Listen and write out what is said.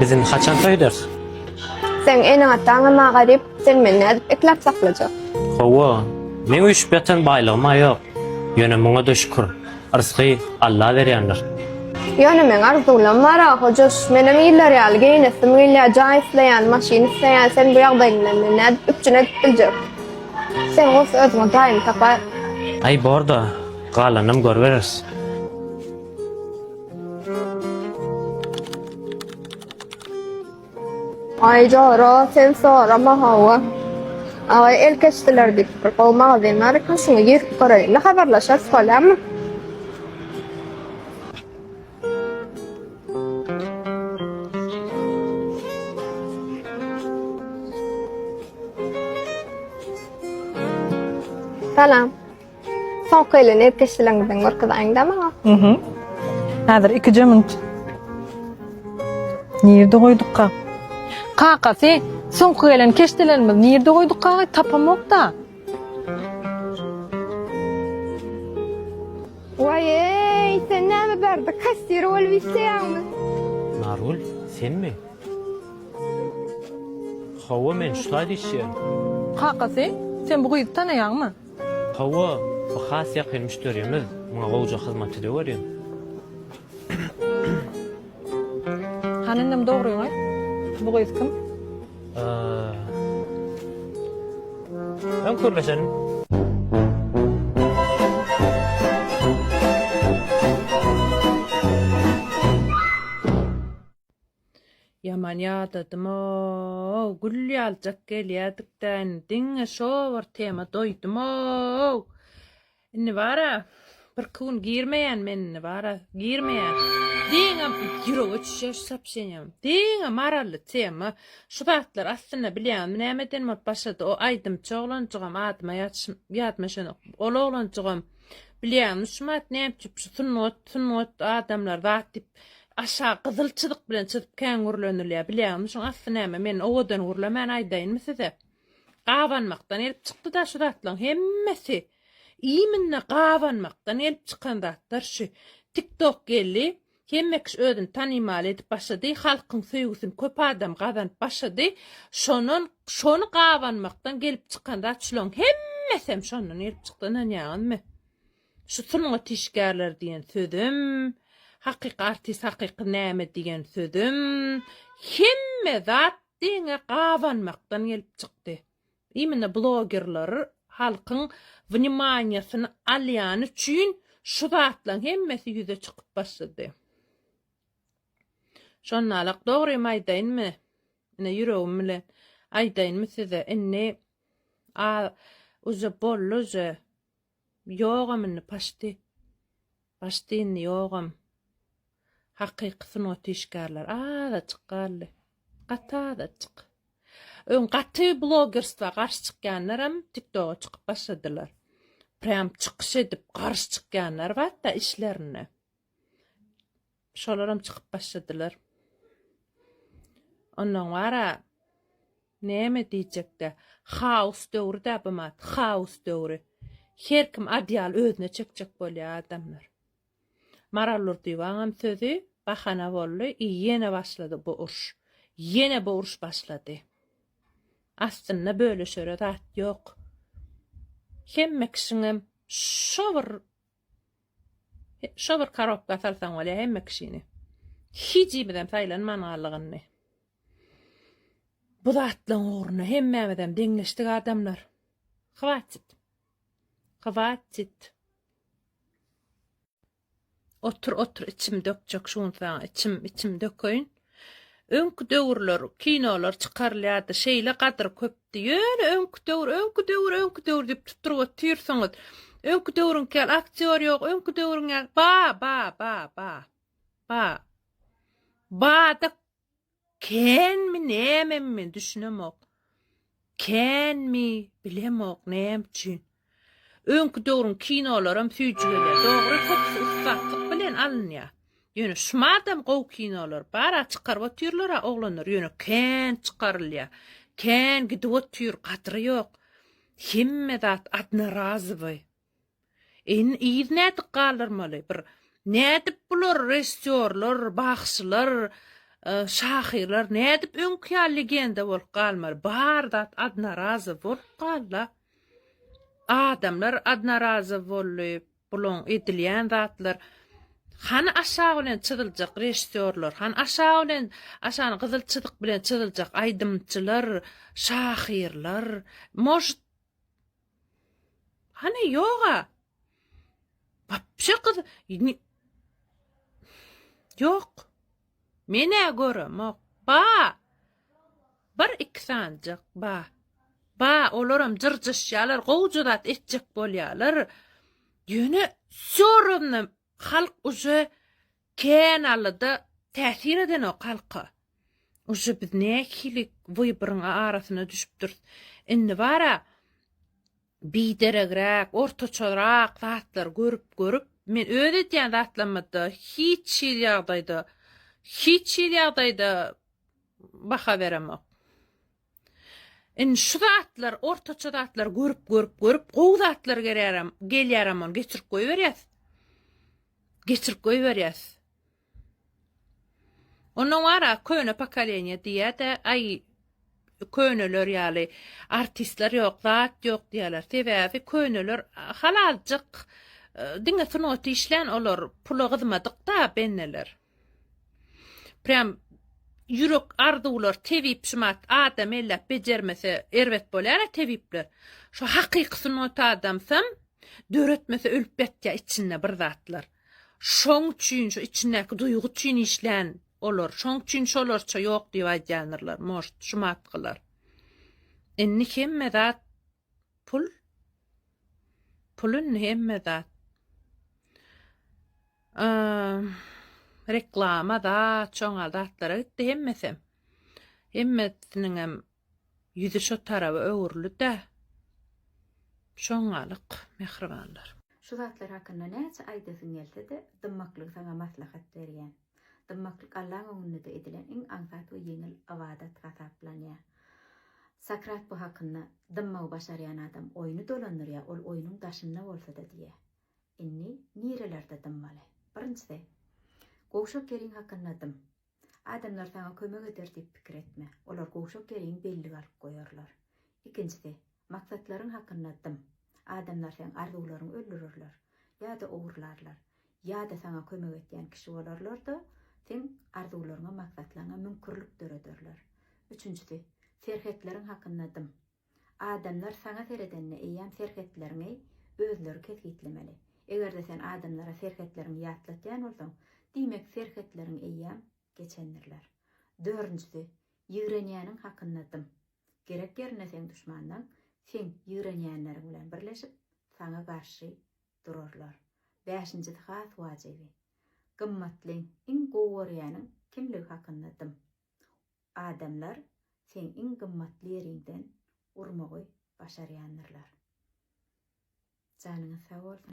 Bizim haçan toýdar? Sen ene atağına mağarip, sen menne edip eklap saklajak. Hawa, men üşüp ýatan baýlygym ýok. Ýöne muňa da şükür. Arzky Allah berýändir. Yani men arzulam mara, hocas, menem ýyllar ýaly geynesim, ýyllar jaýsleýän, maşyn isleýän, sen bu ýagdaýynda menne edip üçüne edip biljek. Sen os özüňe daýym tapar. Ay borda, galanym görberes. Ay jara, sen sorama hawa. Ay el keçdiler dik, bir kol magazynlar kaşyňa ýerip garaýyn. Habarlaşar salammy? Salam. Son kıyla ne teşkileğinden görküdaýyň dama? Häzir 2 minut. Nirde goýdukka? Kakasy, soňky gelen keşdelerimiz nirde goýdukka tapamak da. Vay, sen näme berdi? Kastir ol wiseýärmi? Narul, senmi? Hawa men şulay diýşýär. Kakasy, sen bu gyzy tanaýarmy? Hawa, bu has ýakyn müşterimiz, muňa gowja hyzmat edeberýär. Hanendem dogry-ňy? Bu gyzy kim? Ben körleşen. Yaman ýadadymo, gülýaljak gelýädikden diňe şowar tema doýdumo. Inni bara bir kun girmeýän menne bara girmeýän. Diňe ýüregi düşýär sapşenýär. Diňe marally tema. Şu zatlar aslynda bilýän nämeden başlady o aýdym çoğlanjygam adyma ýatmaşan ol oglanjygam bilýän şumat näme sunnat adamlar zat dip aşağı kızılçılık bilen çıtıp kän gürlenirler bilýän şoň asly näme men owadan gürlemän aýdaýynmy size gawanmakdan elip çykdy da şu zatlaryň hemmesi iýminne gawanmakdan elip çykan zatlar şu TikTok geldi hemmek ödün tanymal edip başlady halkyň söýgüsini köp adam gazanyp başlady şonu gawanmakdan gelip çykan zat şulan hemmesem şondan elip çykdyna näme şu sunuňa tişgärler diýen sözüm hakyky artist hakyky näme diýen sözüm hemme zat diňe gawanmakdan gelip çykdy. Imine blogerler halkyň wnimanyasyny alýan üçin şu zatlaryň hemmesi ýüze çykyp başlady. Şonnalak dogry maýdaýynmy? Ine ýüregim bilen aýdaýynmy size inni uza bolluza ýogam paşty ýogam. Hakyky sunuňa tişgärler da çykýarly. Gata da çyk. Ön gaty blogerstva garşy çykýanlaram TikTok'a çykyp başladylar. Pram çykyş edip garşy çykýanlar batda işlerine. Şolaram çykyp başladylar. Ondan wara näme diýjekde? Haus döwri da bumat, haus döwri. Her kim adial özüne çekjek bolýar adamlar. Marallur diýwaňam sözü bahana boldy, ýene başlady bu uruş. Ýene bu uruş başlady. Aslynda böyle şöre zat ýok. Hemmekşiňem şowar karapka salsaň bolýar hemmekşini. Hiç bilen saýlanmanalygyny. Bu zatlaň uğruna hemmemeden deňleşdik adamlar. Hawatsit. Otur içim dökjek şunsa içim dököýün. Öňkü döwürler, kinolar çykarylýardy, şeýle gadyr köpdi. Ýöne öňkü döwür dip tuturyp otursaňyz. Öňkü döwürüň kel aktior ýok, öňkü döwürüň ba da kenmi näme düşünemek. Kenmi bilemek näme üçin. Öňkü döwürüň kinolaram süýjü gelýär. Dogry ustatlyk bilen alynýar. Ýöne şumadam gow kinolar bara çykaryp otyrlar oglanlar ýöne kän çykarylýar. Kän gidip otyr gatyry ýok. Hemme zat adna razyby. İznädik galyrmaly bir nädip bular rejissyorlar, baxşylar, şahyrlar nädip öňkýär legenda bolup galmar. Bar zat adna razy bolup galla. Adamlar adna razy bolup, bulan edilýän zatlar han aşağı bilen çyzyljak rejissörler, han aşağı bilen aşany gyzylçylyk bilen çyzyljak aýdymçylar, şahyrlar, moş hani ýoga. Bapşy kız ýok. Mene görem ok. Bir iki sancak olaram jyrjyşýarlar, gowjudat etjek bolýarlar. Ýöne sorunny halk uje kenalyda täsir eden o halka. Uje biz näkilik wybyryň arasyna düşüpdir. Indi bara bideregrek, ortaçarak zatlar görüp men öýle diýen zatlamada hiç ýagdaýda baha beremok. Şu zatlar, ortaça zatlar görüp gow zatlar gelýäram, geçirip goýberýäs. Onuň wara köne pokoleniýa diýär ay köneler ýaly artistler ýok, zat ýok diýerler. Sebäbi köneler halaljyk diňe sunat işlän olar, pula gyzmadyk da benneler. Prem yürek arzular, tevip şumat adam ellep becermese erwet bolýar tevipler. Şu hakyky sunat adamsam döretmese ölüp betýär içinde bir zatlar. Şoň üçin şu içindäki duýgu üçin işlän olar. Şoň üçin şolarça ýok diýip aýdýanlar, moş şumatgylar. Enni hemme zat pulun hemme zat. Reklama da çoňa zatlara gitdi hemmesem. Hemmesiniň ýüzi şo tarapy öwürli de. Şoňalyk mehribanlar. Şu zatlar hakkında näçe aýdasyň gelse-de, dymmaklyk saňa maslahat berýän. Dymmaklyk Allahyň öňünde edilen iň aňsat we ýeňil ibadat hasaplanýar. Sakrat bu hakkında dymmagy başarýan adam oýuny dolanyrýar, ol oýunyň daşynda bolsa da diýär. Inni nirelerde dymmaly. Birinçisi, gowşak geriň hakkında dym. Adamlar saňa kömek eder diýip pikir etme. Olar gowşak geriň belli alyp goýarlar. Ikinçisi, maksatlaryň hakkında dym. Adamlar sen arzularyny öldürürler, ýa-da owurlarlar, ýa-da saňa kömek etýän kişi bolarlar da sen arzularyňa, maksatlaryňa mümkürlik dörederler. Üçüncüsi, serhetleriň hakkında dym. Adamlar saňa seredenne eýän serhetleriňi özleri kesgitlemeli. Egerde sen adamlara serhetleriňi ýatlatýan bolsaň, diýmek serhetleriň eýän geçendirler. Dördüncüsi, ýigrenýäniň hakkında dym. Gerek ýerine sen düşmandan sen ýigrenýänler bilen birleşip saňa garşy durarlar. Beşinçisi has wajibi. Gymmatlyň iň gowurýanyň kimligi hakkında dym. Adamlar sen iň gymmatly ýeriňden urmagy başarýandylar. Janyňyz sag bolsun.